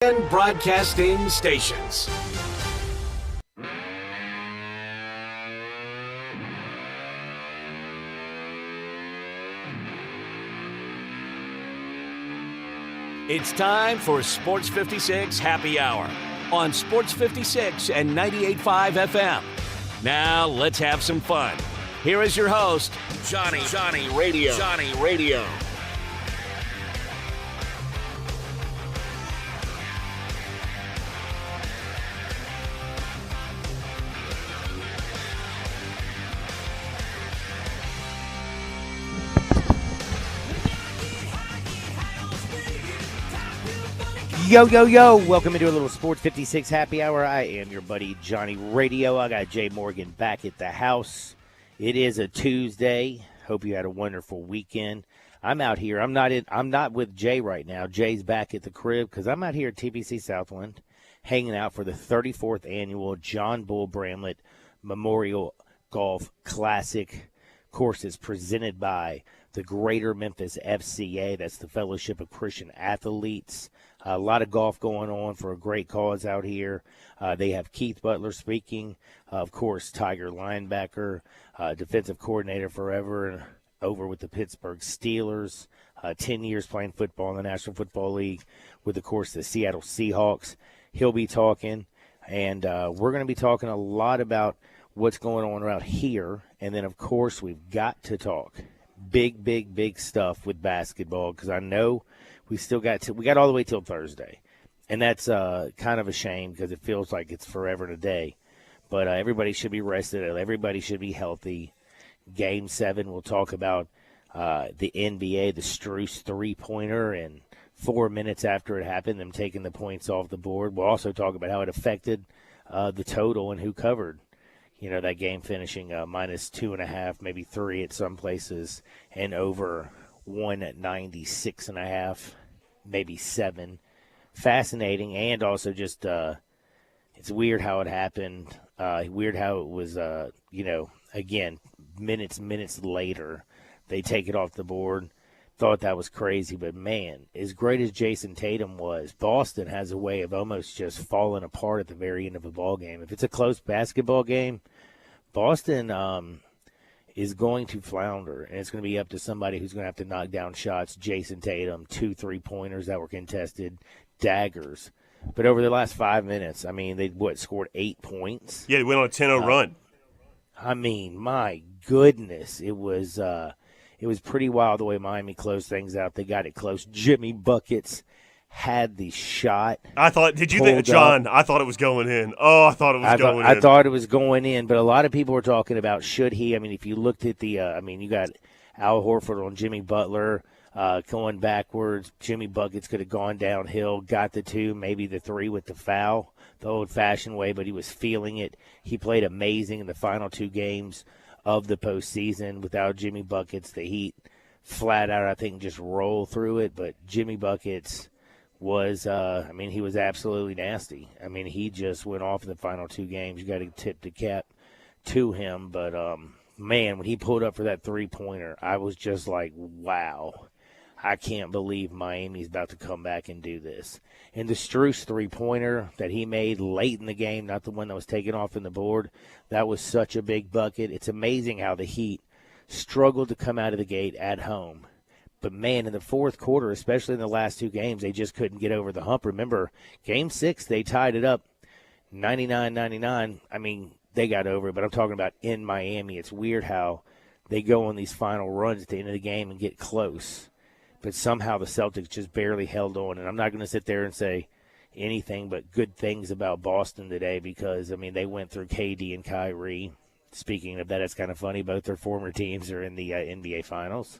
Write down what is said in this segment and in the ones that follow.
Broadcasting stations. It's time for Sports 56 Happy Hour on Sports 56 and 98.5 FM. Now let's have some fun. Here is your host, Johnny Radio. Yo, welcome into a little Sports 56 Happy Hour. I am your buddy Johnny Radio. I got Jay Morgan back at the house. It is a Tuesday. Hope you had a wonderful weekend. I'm out here. I'm not with Jay right now. Jay's back at the crib because I'm out here at TPC Southland hanging out for the 34th annual John Bull Bramlett Memorial Golf Classic. Course is presented by the Greater Memphis FCA. That's the Fellowship of Christian Athletes. A lot of golf going on for a great cause out here. They have Keith Butler speaking. Of course, Tiger linebacker, defensive coordinator forever and over with the Pittsburgh Steelers. 10 years playing football in the National Football League with, of course, the Seattle Seahawks. He'll be talking, and we're going to be talking a lot about what's going on around here. And then, of course, we've got to talk big stuff with basketball because I know we got all the way till Thursday, and that's kind of a shame because it feels like it's forever today. But everybody should be rested. Everybody should be healthy. Game 7, we'll talk about the NBA, the Strus three-pointer, and 4 minutes after it happened, them taking the points off the board. We'll also talk about how it affected the total and who covered. You know, that game finishing minus 2.5, maybe 3 at some places, and over 196.5, maybe 7. Fascinating, and also just it's weird how it happened. Weird how it was, again, minutes later, they take it off the board. Thought that was crazy, but man, as great as Jason Tatum was, Boston has a way of almost just falling apart at the very end of a ball game. If it's a close basketball game, Boston is going to flounder, and it's going to be up to somebody who's going to have to knock down shots. Jason Tatum, 2 3-pointers that were contested, daggers. But over the last 5 minutes, I mean, they scored 8 points. Yeah, they went on a 10-0 run. I mean, my goodness, it was pretty wild the way Miami closed things out. They got it close. Jimmy Buckets had the shot. I thought, did you think, John, I thought it was going in. Oh, I thought it was going in. I thought it was going in, but a lot of people were talking about should he. I mean, if you looked at the, you got Al Horford on Jimmy Butler going backwards. Jimmy Buckets could have gone downhill, got the 2, maybe the 3 with the foul, the old-fashioned way, but he was feeling it. He played amazing in the final 2 games of the postseason. Without Jimmy Buckets, the Heat flat out, I think, just roll through it. But Jimmy Buckets was, he was absolutely nasty. I mean, he just went off in the final 2 games. You got to tip the cap to him. But, man, when he pulled up for that three-pointer, I was just like, wow, I can't believe Miami's about to come back and do this. And the Strus three-pointer that he made late in the game, not the one that was taken off in the board, that was such a big bucket. It's amazing how the Heat struggled to come out of the gate at home. But, man, in the fourth quarter, especially in the last 2 games, they just couldn't get over the hump. Remember, Game 6, they tied it up 99-99. I mean, they got over it, but I'm talking about in Miami. It's weird how they go on these final runs at the end of the game and get close. But somehow the Celtics just barely held on. And I'm not going to sit there and say anything but good things about Boston today because, I mean, they went through KD and Kyrie. Speaking of that, it's kind of funny. Both their former teams are in the NBA Finals.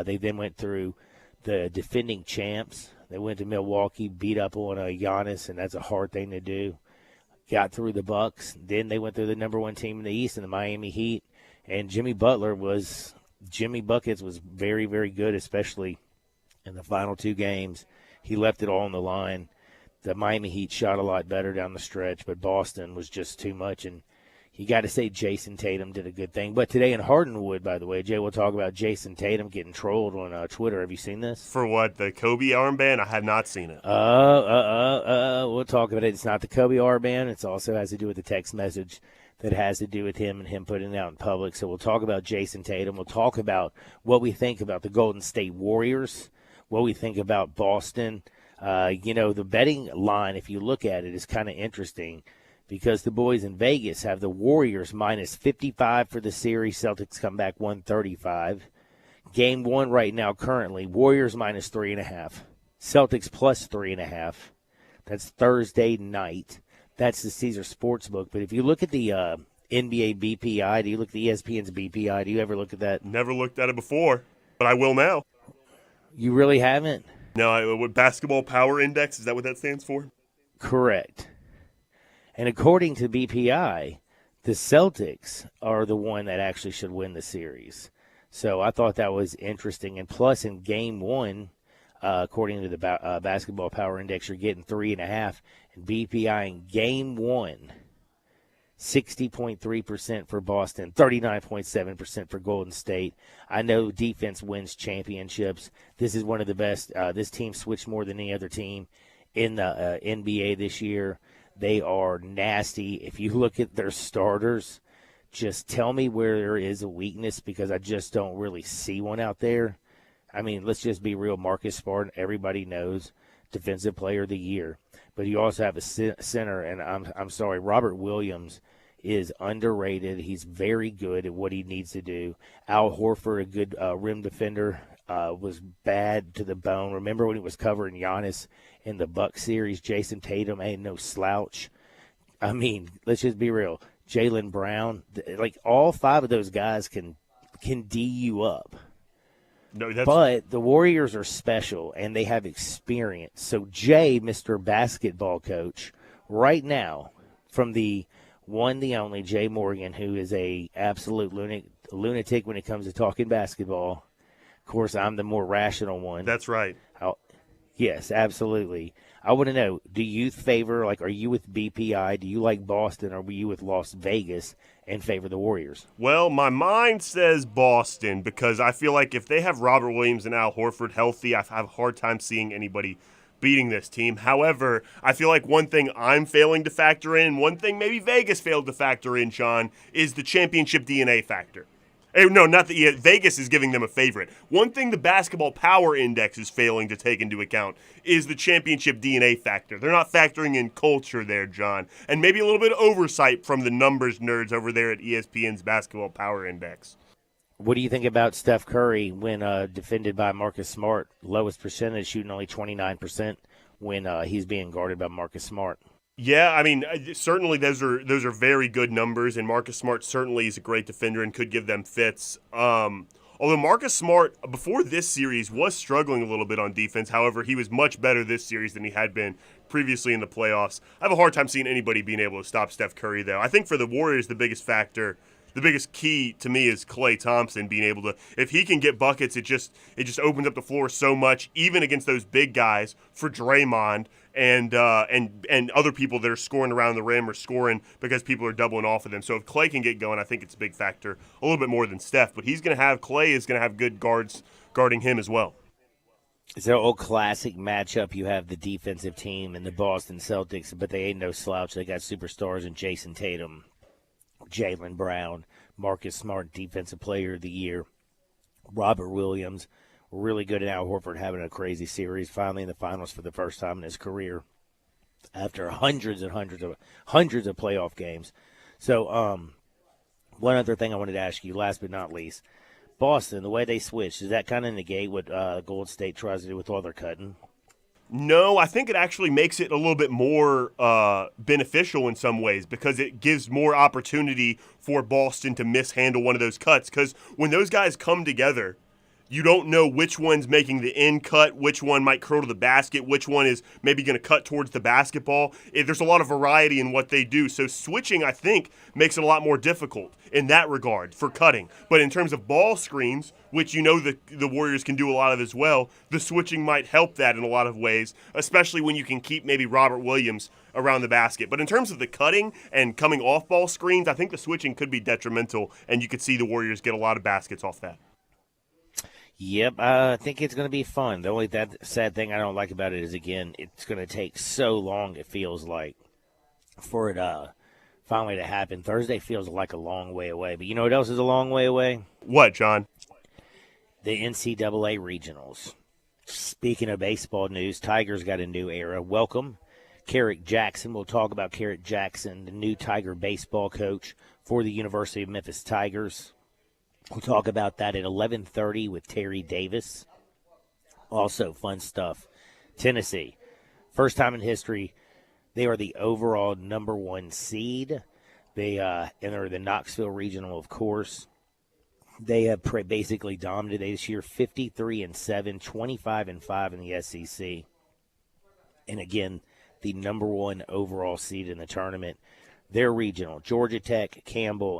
They then went through the defending champs. They went to Milwaukee, beat up on Giannis, and that's a hard thing to do. Got through the Bucks. Then they went through the number 1 team in the East in the Miami Heat. And Jimmy Buckets was very, very good, especially in the final 2 games. He left it all on the line. The Miami Heat shot a lot better down the stretch, but Boston was just too much. And, you got to say Jason Tatum did a good thing. But today in Hardenwood, by the way, Jay, we'll talk about Jason Tatum getting trolled on Twitter. Have you seen this? For what, the Kobe armband? I have not seen it. We'll talk about it. It's not the Kobe armband. It also has to do with the text message that has to do with him and him putting it out in public. So we'll talk about Jason Tatum. We'll talk about what we think about the Golden State Warriors, what we think about Boston. The betting line, if you look at it, is kind of interesting because the boys in Vegas have the Warriors minus 55 for the series. Celtics come back 135. Game 1 right now currently, Warriors minus 3.5. Celtics plus 3.5. That's Thursday night. That's the Caesar Sportsbook. But if you look at the NBA BPI, do you look at the ESPN's BPI? Do you ever look at that? Never looked at it before, but I will now. You really haven't? No, what Basketball Power Index, is that what that stands for? Correct. And according to BPI, the Celtics are the one that actually should win the series. So I thought that was interesting. And plus, in Game 1, according to the Basketball Power Index, you're getting 3.5. And BPI in Game 1, 60.3% for Boston, 39.7% for Golden State. I know defense wins championships. This is one of the best. This team switched more than any other team in the NBA this year. They are nasty. If you look at their starters, just tell me where there is a weakness because I just don't really see one out there. I mean, let's just be real. Marcus Smart, everybody knows, Defensive Player of the Year. But you also have a center, and I'm sorry, Robert Williams is underrated. He's very good at what he needs to do. Al Horford, a good rim defender, was bad to the bone. Remember when he was covering Giannis in the Bucks series? Jason Tatum ain't no slouch. I mean, let's just be real. Jaylen Brown, like all 5 of those guys can D you up. No, but the Warriors are special, and they have experience. So Jay, Mr. Basketball Coach, right now, from the one, the only, Jay Morgan, who is a absolute lunatic when it comes to talking basketball. Of course, I'm the more rational one. That's right. Yes, absolutely. I want to know, do you favor, are you with BPI? Do you like Boston, or were you with Las Vegas and favor the Warriors? Well, my mind says Boston because I feel like if they have Robert Williams and Al Horford healthy, I have a hard time seeing anybody beating this team. However, I feel like one thing I'm failing to factor in, one thing maybe Vegas failed to factor in, Sean, is the championship DNA factor. No, not that Vegas is giving them a favorite. One thing the Basketball Power Index is failing to take into account is the championship DNA factor. They're not factoring in culture there, John, and maybe a little bit of oversight from the numbers nerds over there at ESPN's Basketball Power Index. What do you think about Steph Curry when defended by Marcus Smart? Lowest percentage, shooting only 29% when he's being guarded by Marcus Smart. Yeah, I mean, certainly those are very good numbers, and Marcus Smart certainly is a great defender and could give them fits. Although Marcus Smart, before this series, was struggling a little bit on defense. However, he was much better this series than he had been previously in the playoffs. I have a hard time seeing anybody being able to stop Steph Curry, though. I think for the Warriors, the biggest factor, the biggest key to me is Klay Thompson being able to, if he can get buckets, it just opens up the floor so much, even against those big guys, for Draymond and other people that are scoring around the rim or scoring because people are doubling off of them. So if Klay can get going, I think it's a big factor, a little bit more than Steph. But Klay is going to have good guards guarding him as well. It's an old classic matchup. You have the defensive team and the Boston Celtics, but they ain't no slouch. They got superstars in Jason Tatum, Jaylen Brown, Marcus Smart, Defensive Player of the Year, Robert Williams. Really good at Al Horford having a crazy series, finally in the finals for the first time in his career after hundreds and hundreds of playoff games. So one other thing I wanted to ask you, last but not least, Boston, the way they switched, does that kind of negate what Golden State tries to do with all their cutting? No, I think it actually makes it a little bit more beneficial in some ways because it gives more opportunity for Boston to mishandle one of those cuts. Because when those guys come together, You don't know which one's making the in cut, which one might curl to the basket, which one is maybe going to cut towards the basketball. There's a lot of variety in what they do. So switching, I think, makes it a lot more difficult in that regard for cutting. But in terms of ball screens, which the Warriors can do a lot of as well, the switching might help that in a lot of ways, especially when you can keep maybe Robert Williams around the basket. But in terms of the cutting and coming off ball screens, I think the switching could be detrimental, and you could see the Warriors get a lot of baskets off that. Yep, I think it's going to be fun. The only sad thing I don't like about it is, again, it's going to take so long, it feels like, for it finally to happen. Thursday feels like a long way away. But you know what else is a long way away? What, John? The NCAA regionals. Speaking of baseball news, Tigers got a new era. Welcome, Carrick Jackson. We'll talk about Carrick Jackson, the new Tiger baseball coach for the University of Memphis Tigers. We'll talk about that at 11:30 with Terry Davis. Also, fun stuff. Tennessee, first time in history, they are the overall number 1 seed. They enter the Knoxville Regional, of course. They have basically dominated this year, 53-7, 25-5 in the SEC. And again, the number 1 overall seed in the tournament. Their regional, Georgia Tech, Campbell, and